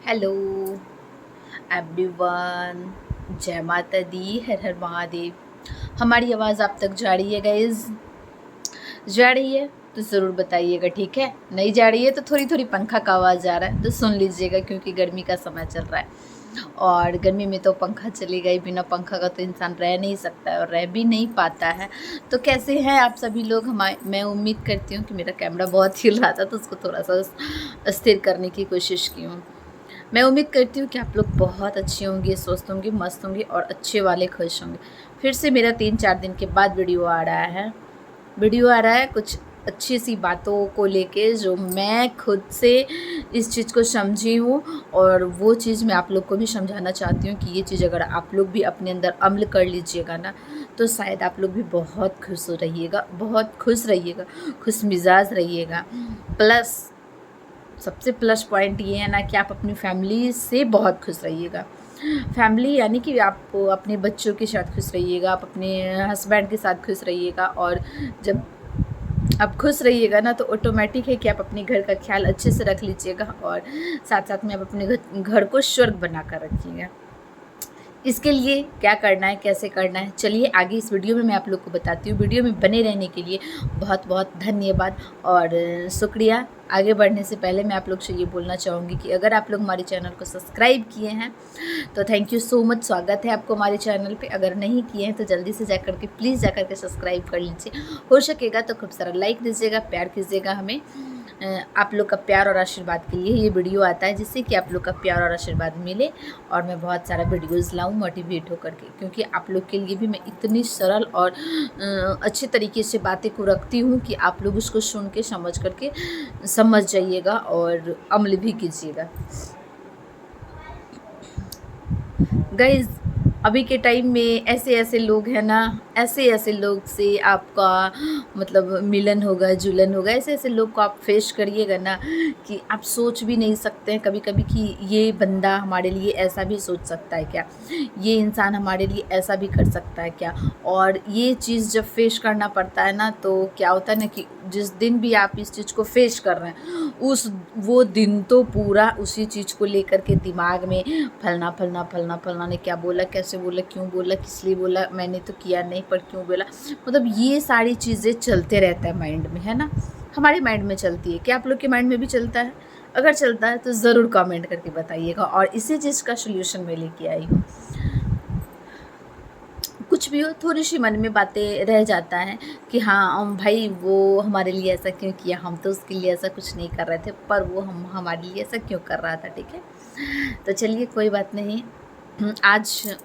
Hello everyone. जय माता दी, हर हर महादेव। हमारी आवाज़ आप तक जा रही है गाइज? जा रही है तो ज़रूर बताइएगा, ठीक है? नहीं जा रही है तो थोड़ी थोड़ी पंखा का आवाज़ जा रहा है तो सुन लीजिएगा, क्योंकि गर्मी का समय चल रहा है और गर्मी में तो पंखा चलेगा ही। बिना पंखा का तो इंसान रह नहीं सकता है और रह भी नहीं पाता है। तो कैसे हैं आप सभी लोग? मैं उम्मीद करती हूँ कि मेरा कैमरा बहुत हिल रहा था तो उसको थोड़ा सा स्थिर करने की कोशिश की हूँ। मैं उम्मीद करती हूँ कि आप लोग बहुत अच्छे होंगे, स्वस्थ होंगे, मस्त होंगे और अच्छे वाले खुश होंगे। फिर से मेरा 3-4 दिन के बाद वीडियो आ रहा है कुछ अच्छी सी बातों को लेके, जो मैं खुद से इस चीज़ को समझी हूँ और वो चीज़ मैं आप लोग को भी समझाना चाहती हूँ कि ये चीज़ अगर आप लोग भी अपने अंदर अमल कर लीजिएगा ना, तो शायद आप लोग भी बहुत खुश रहिएगा, बहुत खुश रहिएगा, खुश मिजाज रहिएगा। प्लस सबसे प्लस पॉइंट ये है ना कि आप अपनी फैमिली से बहुत खुश रहिएगा। फैमिली यानी कि आप अपने बच्चों के साथ खुश रहिएगा, आप अपने हस्बैंड के साथ खुश रहिएगा। और जब आप खुश रहिएगा ना तो ऑटोमेटिक है कि आप अपने घर का ख्याल अच्छे से रख लीजिएगा और साथ साथ में आप अपने घर को स्वर्ग बना कर रखिएगा। इसके लिए क्या करना है, कैसे करना है, चलिए आगे इस वीडियो में मैं आप लोग को बताती हूँ। वीडियो में बने रहने के लिए बहुत बहुत धन्यवाद और शुक्रिया। आगे बढ़ने से पहले मैं आप लोग से ये बोलना चाहूँगी कि अगर आप लोग हमारे चैनल को सब्सक्राइब किए हैं तो थैंक यू सो मच, स्वागत है आपको हमारे चैनल पे। अगर नहीं किए हैं तो जल्दी से जाकर के प्लीज़ जाकर के सब्सक्राइब कर लीजिए। हो सकेगा तो खूब सारा लाइक दीजिएगा, प्यार कीजिएगा हमें। आप लोग का प्यार और आशीर्वाद के लिए ये वीडियो आता है, जिससे कि आप लोग का प्यार और आशीर्वाद मिले और मैं बहुत सारा वीडियोज़ लाऊं मोटिवेट होकर के, क्योंकि आप लोग के लिए भी मैं इतनी सरल और अच्छे तरीके से बातें को रखती हूँ कि आप लोग उसको सुन के समझ करके समझ जाइएगा और अमल भी कीजिएगा। गाइज, अभी के टाइम में ऐसे ऐसे लोग हैं ना, ऐसे ऐसे लोग से आपका मतलब मिलन होगा, जुलन होगा। ऐसे ऐसे लोग को आप फेस करिएगा ना कि आप सोच भी नहीं सकते हैं कभी कभी कि ये बंदा हमारे लिए ऐसा भी सोच सकता है क्या, ये इंसान हमारे लिए ऐसा भी कर सकता है क्या। और ये चीज़ जब फेस करना पड़ता है ना तो क्या होता है ना कि जिस दिन भी आप इस चीज़ को फेस कर रहे हैं वो दिन तो पूरा उसी चीज़ को लेकर के दिमाग में फलना फलना फलना फलना ने क्या बोला, कैसे बोला, क्यों बोला, किस लिए बोला, मैंने तो किया नहीं पर क्यों बोला, मतलब ये सारी चीज़ें चलते रहता है माइंड में, है ना। हमारे माइंड में चलती है, क्या आप लोग के माइंड में भी चलता है? अगर चलता है तो ज़रूर कमेंट करके बताइएगा और इसी चीज़ का सोल्यूशन मैं लेके आई हूँ। कुछ भी हो, थोड़ी सी मन में बातें रह जाता है कि हाँ भाई वो हमारे लिए ऐसा क्यों किया, हम तो उसके लिए ऐसा कुछ नहीं कर रहे थे, पर वो हमारे लिए ऐसा क्यों कर रहा था, ठीक है। तो चलिए कोई बात नहीं, आज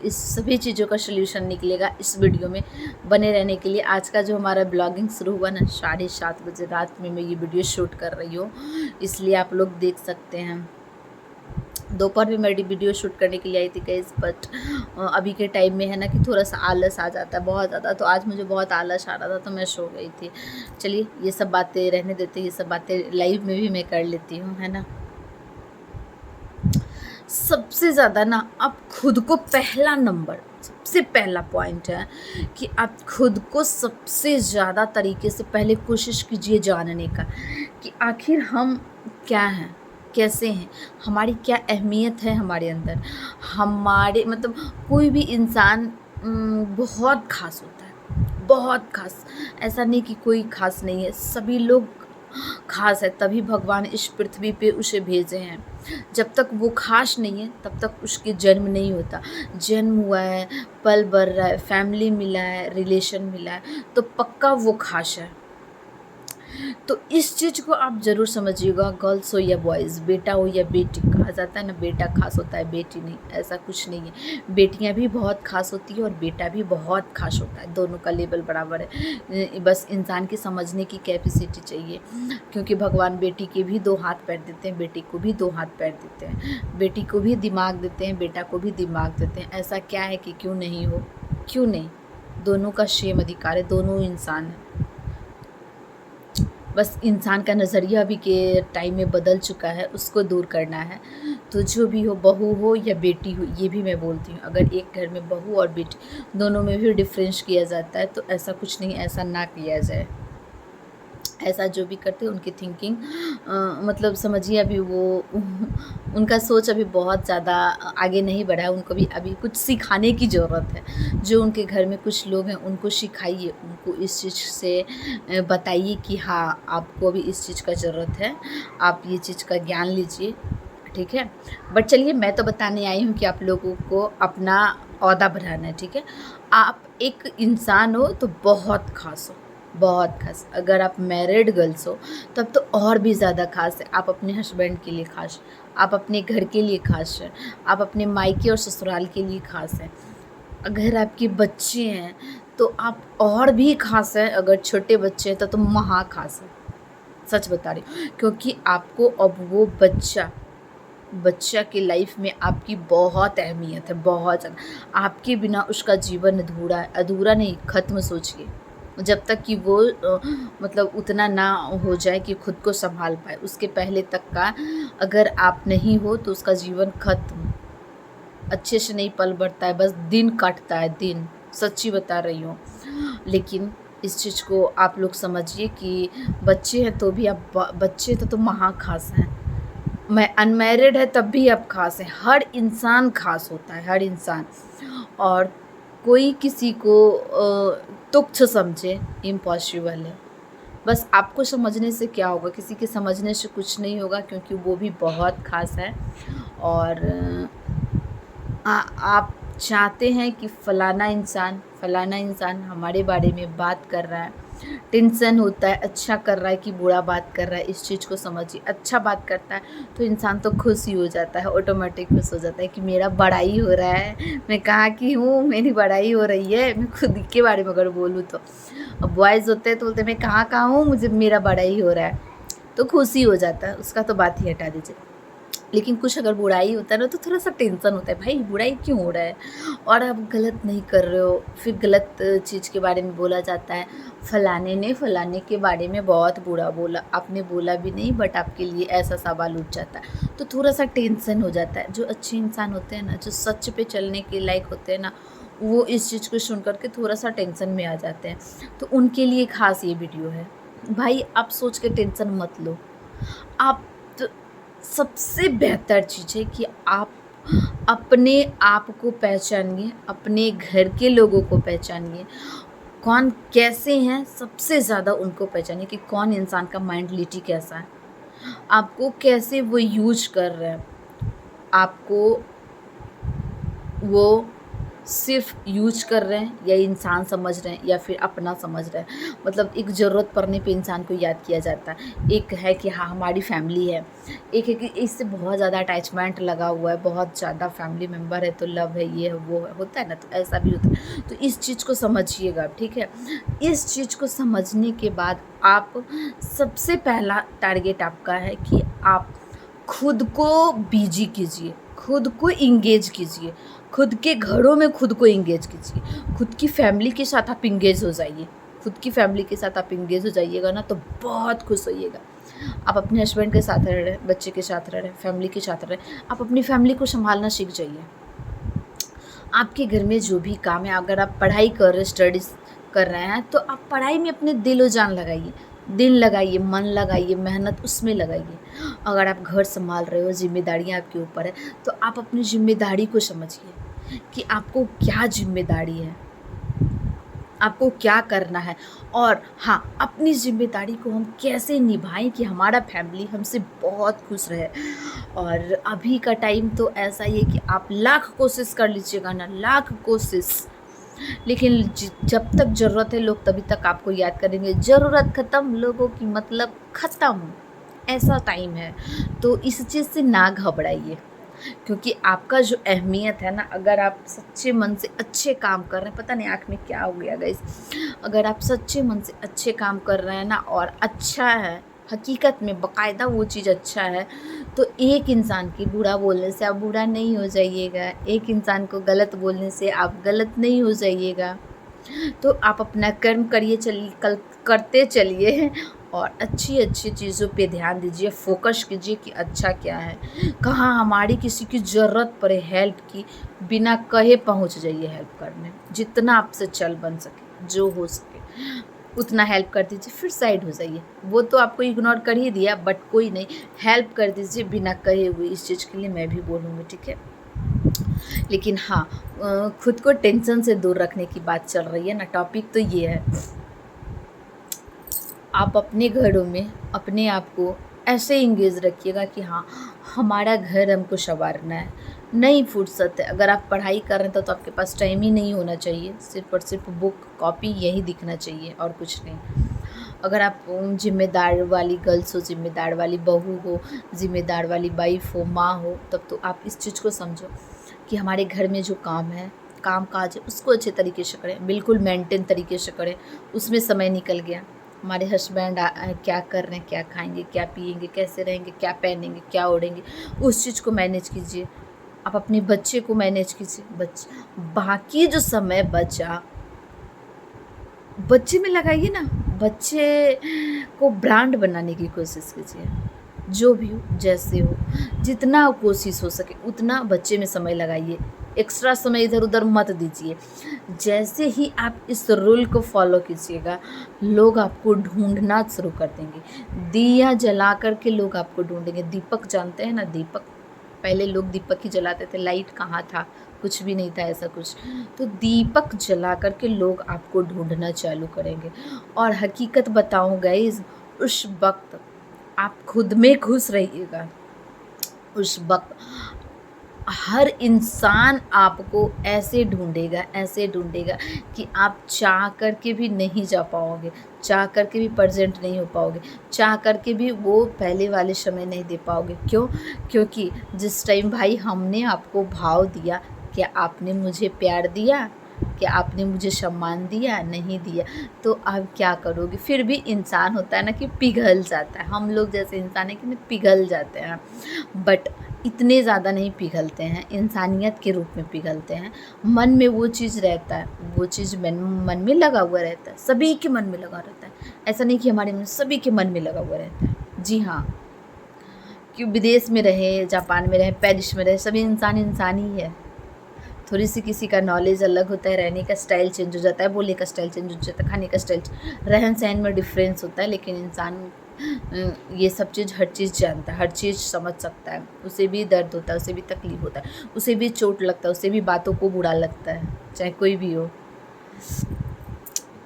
इस सभी चीज़ों का सल्यूशन निकलेगा इस वीडियो में। बने रहने के लिए। आज का जो हमारा ब्लॉगिंग शुरू हुआ ना 7:30 बजे रात में मैं ये वीडियो शूट कर रही हूँ, इसलिए आप लोग देख सकते हैं। दोपहर में मेरी वीडियो शूट करने के लिए आई थी गाइस, बट अभी के टाइम में है ना कि थोड़ा सा आलस आ जाता है बहुत ज़्यादा, तो आज मुझे बहुत आलस आ रहा था तो मैं सो गई थी। चलिए ये सब बातें रहने देते, ये सब बातें लाइव में भी मैं कर लेती हूँ, है ना। सबसे ज़्यादा ना आप खुद को पहला नंबर, सबसे पहला पॉइंट है कि आप खुद को सबसे ज़्यादा तरीके से पहले कोशिश कीजिए जानने का कि आखिर हम क्या हैं, कैसे हैं, हमारी क्या अहमियत है हमारे अंदर। हमारे मतलब कोई भी इंसान बहुत खास होता है, बहुत खास। ऐसा नहीं कि कोई खास नहीं है, सभी लोग खास है, तभी भगवान इस पृथ्वी पे उसे भेजे हैं। जब तक वो खास नहीं है तब तक उसके जन्म नहीं होता। जन्म हुआ है, पल बढ़ रहा है, फैमिली मिला है, रिलेशन मिला है, तो पक्का वो खास है। तो इस चीज़ को आप ज़रूर समझिएगा, गर्ल्स हो या बॉयज़, बेटा हो या बेटी। कहा जाता है ना बेटा खास होता है बेटी नहीं, ऐसा कुछ नहीं है। बेटियां भी बहुत खास होती है और बेटा भी बहुत खास होता है, दोनों का लेवल बराबर है। बस इंसान की समझने की कैपेसिटी चाहिए, क्योंकि भगवान बेटी के भी 2 हाथ पैर देते हैं, बेटी को भी 2 हाथ पैर देते हैं। बेटी को भी दिमाग देते हैं, बेटा को भी दिमाग देते हैं। ऐसा क्या है कि क्यों नहीं हो, क्यों नहीं, दोनों का सेम अधिकार है, दोनों इंसान हैं। बस इंसान का नज़रिया अभी के टाइम में बदल चुका है, उसको दूर करना है। तो जो भी हो, बहू हो या बेटी हो, ये भी मैं बोलती हूँ, अगर एक घर में बहू और बेटी दोनों में भी डिफरेंस किया जाता है तो ऐसा कुछ नहीं, ऐसा ना किया जाए। ऐसा जो भी करते हैं उनकी थिंकिंग मतलब समझिए अभी वो उनका सोच अभी बहुत ज़्यादा आगे नहीं बढ़ा है। उनको भी अभी कुछ सिखाने की ज़रूरत है। जो उनके घर में कुछ लोग हैं उनको सिखाइए, उनको इस चीज़ से बताइए कि हाँ आपको अभी इस चीज़ का ज़रूरत है, आप ये चीज़ का ज्ञान लीजिए, ठीक है। बट चलिए मैं तो बताने आई हूँ कि आप लोगों को अपना ओहदा बढ़ाना है, ठीक है। आप एक इंसान हो तो बहुत खास हो, बहुत खास। अगर आप मैरिड गर्ल्स हो तब तो और भी ज़्यादा खास है। आप अपने हस्बैंड के लिए खास, आप अपने घर के लिए खास हैं, आप अपने मायके और ससुराल के लिए खास हैं। अगर आपके बच्चे हैं तो आप और भी खास हैं, अगर छोटे बच्चे हैं तो महा खास है। सच बता रही हूँ, क्योंकि आपको अब वो बच्चा की लाइफ में आपकी बहुत अहमियत है, बहुत ज़्यादा। आपके बिना उसका जीवन अधूरा है, अधूरा नहीं, ख़त्म सोचिए। जब तक कि वो मतलब उतना ना हो जाए कि खुद को संभाल पाए, उसके पहले तक का अगर आप नहीं हो तो उसका जीवन ख़त्म। अच्छे से नहीं पल बढ़ता है, बस दिन कटता है, दिन। सच्ची बता रही हूँ। लेकिन इस चीज़ को आप लोग समझिए कि बच्चे हैं तो भी आप बच्चे तो महा खास हैं। मैं अनमैरिड है तब भी आप खास हैं। हर इंसान खास होता है, हर इंसान। और कोई किसी को तुच्छ समझे, इम्पॉसिबल है। बस आपको समझने से क्या होगा, किसी के समझने से कुछ नहीं होगा, क्योंकि वो भी बहुत खास है। और आप चाहते हैं कि फ़लाना इंसान हमारे बारे में बात कर रहा है, टेंशन होता है, अच्छा कर रहा है कि बुरा बात कर रहा है, इस चीज़ को समझिए। अच्छा बात करता है तो इंसान तो खुश ही हो जाता है, ऑटोमेटिक खुश हो जाता है कि मेरा बड़ाई हो रहा है, मैं कहाँ की हूँ, मेरी बड़ाई हो रही है। मैं खुद के बारे में अगर बोलूँ तो, अब बॉयज़ होते हैं तो बोलते हैं मैं कहाँ हूँ, मुझे मेरा बड़ाई हो रहा है, तो खुशी हो जाता है। उसका तो बात ही हटा दीजिए। लेकिन कुछ अगर बुराई होता है ना तो थोड़ा सा टेंशन होता है, भाई बुराई क्यों हो रहा है, और आप गलत नहीं कर रहे हो, फिर गलत चीज़ के बारे में बोला जाता है। फलाने ने फलाने के बारे में बहुत बुरा बोला, आपने बोला भी नहीं बट आपके लिए ऐसा सवाल उठ जाता है, तो थोड़ा सा टेंशन हो जाता है। जो अच्छे इंसान होते हैं ना, जो सच पे चलने के लायक होते हैं ना, वो इस चीज़ को सुन करके थोड़ा सा टेंशन में आ जाते हैं। तो उनके लिए खास ये वीडियो है। भाई आप सोच के टेंशन मत लो। आप सबसे बेहतर चीज़ है कि आप अपने आप को पहचानिए, अपने घर के लोगों को पहचानिए, कौन कैसे हैं, सबसे ज़्यादा उनको पहचानिए कि कौन इंसान का मेंटलिटी कैसा है, आपको कैसे वो यूज कर रहे हैं, आपको वो सिर्फ यूज कर रहे हैं या इंसान समझ रहे हैं या फिर अपना समझ रहे हैं। मतलब एक ज़रूरत पड़ने पे इंसान को याद किया जाता है। एक है कि हाँ हमारी फैमिली है, एक है कि इससे बहुत ज़्यादा अटैचमेंट लगा हुआ है, बहुत ज़्यादा फैमिली मेम्बर है तो लव है, ये है वो है, होता है ना, तो ऐसा भी होता है। तो इस चीज़ को समझिएगा, ठीक है। इस चीज़ को समझने के बाद आप सबसे पहला टारगेट आपका है कि आप खुद को बिजी कीजिए, खुद को इंगेज कीजिए, खुद के घरों में खुद को इंगेज कीजिए, खुद की फैमिली के साथ आप इंगेज हो जाइए। खुद की फैमिली के साथ आप इंगेज हो जाइएगा ना तो बहुत खुश होइएगा। आप अपने हस्बैंड के साथ रह रहे हैं, बच्चे के साथ रह रहे हैं, फैमिली के साथ रह रहे हैं, आप अपनी फैमिली को संभालना सीख जाइए। आपके घर में जो भी काम है, अगर आप पढ़ाई कर रहे हैं, स्टडीज़ कर रहे हैं, तो आप पढ़ाई में अपने दिल और जान लगाइए, दिल लगाइए, मन लगाइए, मेहनत उसमें लगाइए। अगर आप घर संभाल रहे हो, जिम्मेदारियाँ आपके ऊपर है, तो आप अपनी जिम्मेदारी को समझिए कि आपको क्या जिम्मेदारी है, आपको क्या करना है। और हाँ, अपनी जिम्मेदारी को हम कैसे निभाएं कि हमारा फैमिली हमसे बहुत खुश रहे। और अभी का टाइम तो ऐसा ही है कि आप लाख कोशिश कर लीजिएगा ना, लाख कोशिश, लेकिन जब तक ज़रूरत है लोग तभी तक आपको याद करेंगे। ज़रूरत ख़त्म, लोगों की मतलब ख़त्म, ऐसा टाइम है। तो इस चीज़ से ना घबराइए, क्योंकि आपका जो अहमियत है ना, अगर आप सच्चे मन से अच्छे काम कर रहे हैं, पता नहीं आँख में क्या हो गया गाइस, अगर आप सच्चे मन से अच्छे काम कर रहे हैं ना और अच्छा है, हकीकत में बाकायदा वो चीज़ अच्छा है, तो एक इंसान की बुरा बोलने से आप बुरा नहीं हो जाइएगा, एक इंसान को गलत बोलने से आप गलत नहीं हो जाइएगा। तो आप अपना कर्म करिए, करते चलिए और अच्छी अच्छी चीज़ों पे ध्यान दीजिए, फोकस कीजिए कि अच्छा क्या है, कहाँ हमारी किसी की ज़रूरत पड़े हेल्प की, बिना कहे पहुँच जाइए हेल्प करने, जितना आपसे चल बन सके, जो हो सके। उतना हेल्प कर दीजिए, फिर साइड हो जाइए। वो तो आपको इग्नोर कर ही दिया, बट कोई नहीं, हेल्प कर दीजिए बिना कहे हुए। इस चीज़ के लिए मैं भी बोलूँगी, ठीक है। लेकिन हाँ, खुद को टेंशन से दूर रखने की बात चल रही है ना, टॉपिक तो ये है। आप अपने घरों में अपने आप को ऐसे इंगेज रखिएगा कि हाँ, हमारा घर हमको संवारना है, नहीं फुर्सत है। अगर आप पढ़ाई कर रहे हैं तो आपके पास टाइम ही नहीं होना चाहिए, सिर्फ और सिर्फ बुक कॉपी यही दिखना चाहिए और कुछ नहीं। अगर आप जिम्मेदार वाली गर्ल्स हो, जिम्मेदार वाली बहू हो, जिम्मेदार वाली वाइफ हो, माँ हो, तब तो आप इस चीज़ को समझो कि हमारे घर में जो काम है, काम काज है, उसको अच्छे तरीके से करें, बिल्कुल मेंटेन तरीके से करें। उसमें समय निकल गया, हमारे हस्बैंड क्या कर रहे हैं, क्या खाएंगे, क्या पिएंगे, कैसे रहेंगे, क्या पहनेंगे, क्या ओढ़ेंगे, उस चीज़ को मैनेज कीजिए। आप अपने बच्चे को मैनेज कीजिए। बाकी जो समय बचा बच्चे में लगाइए ना, बच्चे को ब्रांड बनाने की कोशिश कीजिए। जो भी हो, जैसे हो, जितना कोशिश हो सके उतना बच्चे में समय लगाइए। एक्स्ट्रा समय इधर उधर मत दीजिए। जैसे ही आप इस रूल को फॉलो कीजिएगा, लोग आपको ढूंढना शुरू कर देंगे। दिया जला करके लोग आपको ढूंढेंगे। दीपक जानते हैं ना, दीपक, पहले लोग दीपक ही जलाते थे, लाइट कहाँ था, कुछ भी नहीं था ऐसा कुछ। तो दीपक जला करके लोग आपको ढूंढना चालू करेंगे। और हकीकत बताऊं गाइस, उस वक्त आप खुद में खुश रहिएगा। उस वक्त हर इंसान आपको ऐसे ढूंढेगा, ऐसे ढूंढेगा कि आप चाह करके भी नहीं जा पाओगे, चाह करके भी प्रेजेंट नहीं हो पाओगे, चाह करके भी वो पहले वाले समय नहीं दे पाओगे। क्यों? क्योंकि जिस टाइम भाई हमने आपको भाव दिया, क्या आपने मुझे प्यार दिया, क्या आपने मुझे सम्मान दिया? नहीं दिया। तो अब क्या करोगे? फिर भी इंसान होता है ना कि पिघल जाता है, हम लोग जैसे इंसान है कि नहीं पिघल जाते हैं, बट इतने ज़्यादा नहीं पिघलते हैं, इंसानियत के रूप में पिघलते हैं। मन में वो चीज़ रहता है, वो चीज़ मन में लगा हुआ रहता है, सभी के मन में लगा रहता है। ऐसा नहीं कि हमारे मन, सभी के मन में लगा हुआ रहता है। जी हाँ, कि विदेश में रहे, जापान में रहे, पेरिस में रहे, सभी इंसान ही है। थोड़ी सी किसी का नॉलेज अलग होता है, रहने का स्टाइल चेंज हो जाता है, बोलने का स्टाइल चेंज हो जाता है, खाने का स्टाइल, रहन सहन में डिफरेंस होता है, लेकिन इंसान ये सब चीज़, हर चीज़ जानता है, हर चीज़ समझ सकता है। उसे भी दर्द होता है, उसे भी तकलीफ होता है, उसे भी चोट लगता है, उसे भी बातों को बुरा लगता है, चाहे कोई भी हो।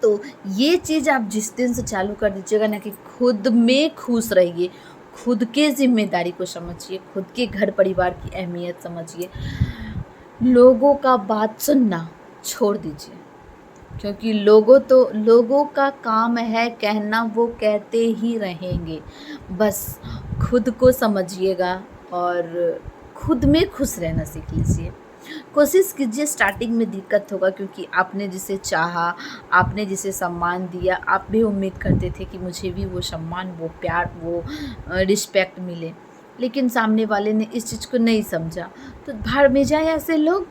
तो ये चीज़ आप जिस दिन से चालू कर दीजिएगा ना कि खुद में खुश रहिए, खुद के जिम्मेदारी को समझिए, खुद के घर परिवार की अहमियत समझिए, लोगों का बात सुनना छोड़ दीजिए। क्योंकि लोगों का काम है कहना, वो कहते ही रहेंगे। बस खुद को समझिएगा और खुद में खुश रहना सीख लीजिए। कोशिश कीजिए, स्टार्टिंग में दिक्कत होगा क्योंकि आपने जिसे चाहा, आपने जिसे सम्मान दिया, आप भी उम्मीद करते थे कि मुझे भी वो सम्मान, वो प्यार, वो रिस्पेक्ट मिले, लेकिन सामने वाले ने इस चीज़ को नहीं समझा। तो भाड़ में जाए ऐसे लोग,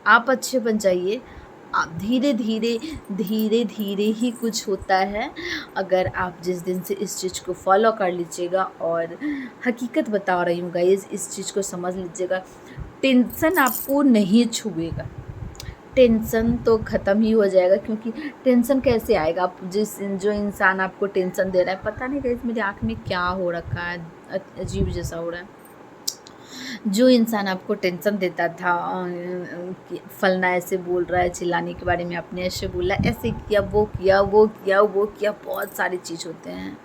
आप अच्छे बन जाइए। आप धीरे धीरे ही कुछ होता है, अगर आप जिस दिन से इस चीज़ को फॉलो कर लीजिएगा। और हकीकत बता रही हूँ गाइस, इस चीज़ को समझ लीजिएगा, टेंशन आपको नहीं छुएगा, टेंशन तो ख़त्म ही हो जाएगा। क्योंकि टेंशन कैसे आएगा? आप जो इंसान आपको टेंशन दे रहा है, पता नहीं गाइस मेरी आँख में क्या हो रखा है, अजीब जैसा हो रहा है। जो इंसान आपको टेंशन देता था कि फलना ऐसे बोल रहा है, चिल्लाने के बारे में आपने ऐसे बोला, ऐसे किया, वो किया, वो किया, वो किया, बहुत सारी चीज़ होते हैं,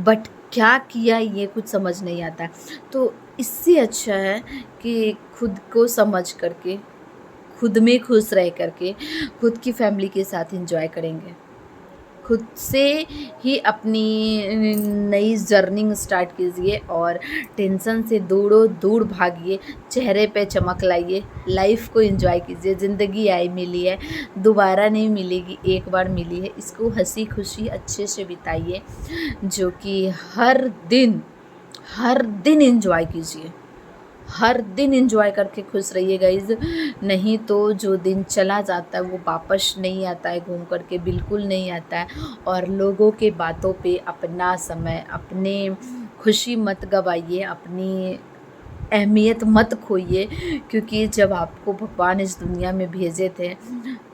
बट क्या किया ये कुछ समझ नहीं आता। तो इससे अच्छा है कि खुद को समझ करके, खुद में खुश रह करके, खुद की फैमिली के साथ एंजॉय करेंगे, खुद से ही अपनी नई जर्निंग स्टार्ट कीजिए और टेंशन से दूर भागिए, चेहरे पे चमक लाइए, लाइफ को एंजॉय कीजिए। ज़िंदगी आई मिली है, दोबारा नहीं मिलेगी, एक बार मिली है, इसको हंसी खुशी अच्छे से बिताइए। जो कि हर दिन एंजॉय कीजिए, हर दिन एंजॉय करके खुश रहिए गाइज। नहीं तो जो दिन चला जाता है वो वापस नहीं आता है, घूम करके बिल्कुल नहीं आता है। और लोगों के बातों पे अपना समय, अपने खुशी मत गवाइए, अपनी अहमियत मत खोइए, क्योंकि जब आपको भगवान इस दुनिया में भेजे थे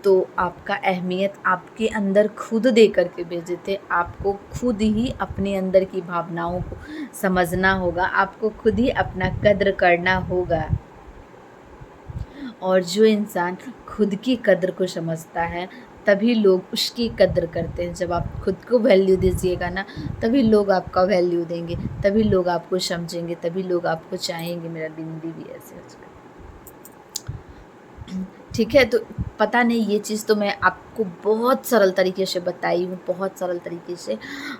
तो आपका अहमियत आपके अंदर खुद दे कर के भेजे थे। आपको खुद ही अपने अंदर की भावनाओं को समझना होगा, आपको खुद ही अपना कद्र करना होगा। और जो इंसान खुद की कद्र को समझता है तभी लोग उसकी कद्र करते हैं। जब आप खुद को वैल्यू दीजिएगा ना, तभी लोग आपका वैल्यू देंगे, तभी लोग आपको समझेंगे, तभी लोग आपको चाहेंगे। मेरा बिंदी भी ऐसे हो जाएगा। ठीक है, तो पता नहीं, ये चीज़ तो मैं आपको बहुत सरल तरीके से बताई हूँ, बहुत सरल तरीके से।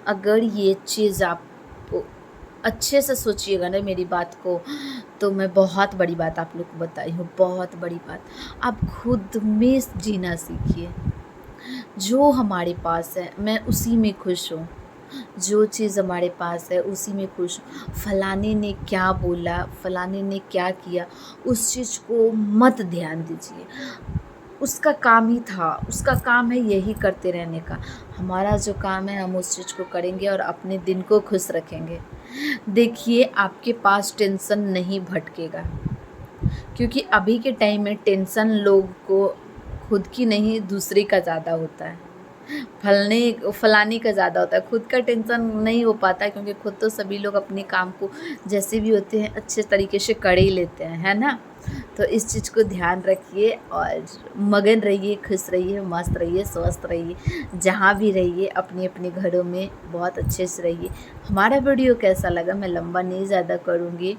अगर ये चीज़ आप अच्छे से सोचिएगा ना मेरी बात को, तो मैं बहुत बड़ी बात आप लोग को बताई हूँ, बहुत बड़ी बात। आप खुद में जीना सीखिए। जो हमारे पास है मैं उसी में खुश हूँ, जो चीज़ हमारे पास है उसी में खुश हूँ। फलाने ने क्या बोला, फलाने ने क्या किया, उस चीज़ को मत ध्यान दीजिए। उसका काम ही था, उसका काम है यही करते रहने का। हमारा जो काम है हम उस चीज़ को करेंगे और अपने दिन को खुश रखेंगे। देखिए, आपके पास टेंशन नहीं भटकेगा, क्योंकि अभी के टाइम में टेंशन लोग को खुद की नहीं दूसरे का ज़्यादा होता है, फलाने का ज़्यादा होता है। खुद का टेंशन नहीं हो पाता, क्योंकि खुद तो सभी लोग अपने काम को जैसे भी होते हैं अच्छे तरीके से कर ही लेते हैं, है ना। तो इस चीज़ को ध्यान रखिए और मगन रहिए, खुश रहिए, मस्त रहिए, स्वस्थ रहिए। जहाँ भी रहिए अपने अपने घरों में बहुत अच्छे से रहिए। हमारा वीडियो कैसा लगा, मैं लंबा नहीं ज़्यादा करूँगी,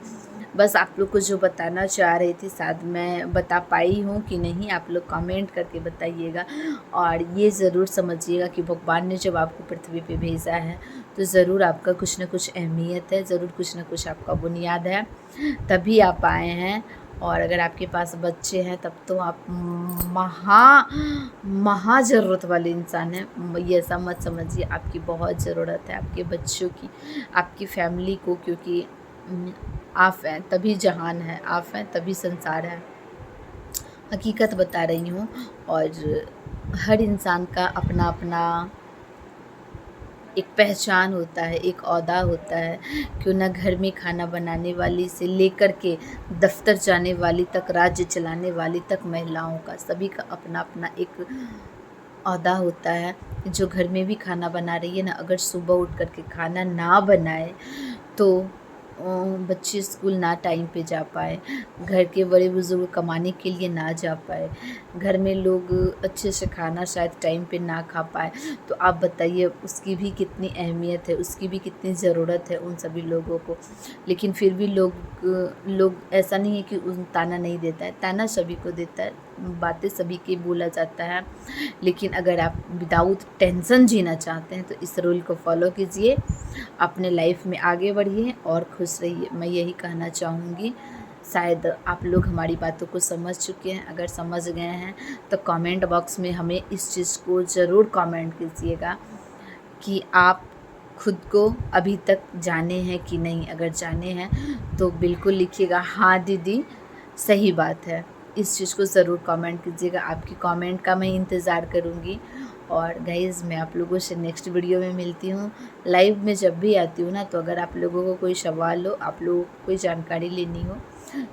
बस आप लोग को जो बताना चाह रही थी शायद मैं बता पाई हूँ कि नहीं, आप लोग कमेंट करके बताइएगा। और ये ज़रूर समझिएगा कि भगवान ने जब आपको पृथ्वी पे भेजा है तो ज़रूर आपका कुछ न कुछ अहमियत है, ज़रूर कुछ न कुछ आपका बुनियाद है, तभी आप आए हैं। और अगर आपके पास बच्चे हैं तब तो आप महा ज़रूरत वाले इंसान हैं। ये ऐसा मत समझिए, आपकी बहुत ज़रूरत है आपके बच्चों की, आपकी फैमिली को, क्योंकि आप हैं तभी जहान है, आप हैं तभी संसार है। हकीकत बता रही हूँ। और हर इंसान का अपना अपना एक पहचान होता है, एक ओहदा होता है। क्यों ना घर में खाना बनाने वाली से लेकर के दफ्तर जाने वाली तक, राज्य चलाने वाली तक, महिलाओं का, सभी का अपना अपना एक ओहदा होता है। जो घर में भी खाना बना रही है ना, अगर सुबह उठ कर के खाना ना बनाए तो बच्चे स्कूल ना टाइम पे जा पाए, घर के बड़े बुजुर्ग कमाने के लिए ना जा पाए, घर में लोग अच्छे से खाना शायद टाइम पे ना खा पाए, तो आप बताइए उसकी भी कितनी अहमियत है, उसकी भी कितनी ज़रूरत है उन सभी लोगों को। लेकिन फिर भी लोग ऐसा नहीं है कि उन ताना नहीं देता है, ताना सभी को देता है, बातें सभी की बोला जाता है। लेकिन अगर आप विदाउट टेंशन जीना चाहते हैं तो इस रूल को फॉलो कीजिए, अपने लाइफ में आगे बढ़िए और खुश रहिए। मैं यही कहना चाहूँगी। शायद आप लोग हमारी बातों को समझ चुके हैं। अगर समझ गए हैं तो कमेंट बॉक्स में हमें इस चीज़ को ज़रूर कमेंट कीजिएगा कि आप खुद को अभी तक जाने हैं कि नहीं। अगर जाने हैं तो बिल्कुल लिखिएगा, हाँ दीदी सही बात है। इस चीज़ को ज़रूर कमेंट कीजिएगा, आपकी कमेंट का मैं इंतज़ार करूँगी। और गाइज़, मैं आप लोगों से नेक्स्ट वीडियो में मिलती हूँ। लाइव में जब भी आती हूँ ना, तो अगर आप लोगों को कोई सवाल हो, आप लोगों को कोई जानकारी लेनी हो,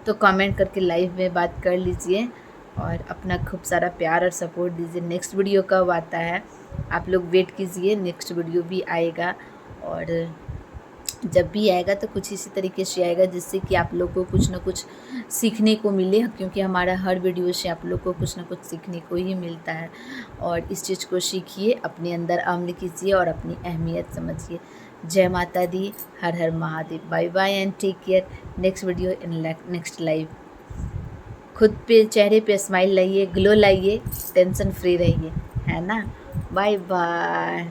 तो कमेंट करके लाइव में बात कर लीजिए और अपना खूब सारा प्यार और सपोर्ट दीजिए। नेक्स्ट वीडियो कब आता है आप लोग वेट कीजिए, नेक्स्ट वीडियो भी आएगा। और जब भी आएगा तो कुछ इसी तरीके से आएगा जिससे कि आप लोग को कुछ ना कुछ सीखने को मिले, क्योंकि हमारा हर वीडियो से आप लोग को कुछ ना कुछ सीखने को ही मिलता है। और इस चीज़ को सीखिए, अपने अंदर अमल कीजिए और अपनी अहमियत समझिए। जय माता दी, हर हर Mahadev. Bye bye and take care. Next video in next live. खुद पे चेहरे पे स्माइल लाइए, ग्लो लाइए, टेंशन फ्री रहिए, है ना। Bye bye.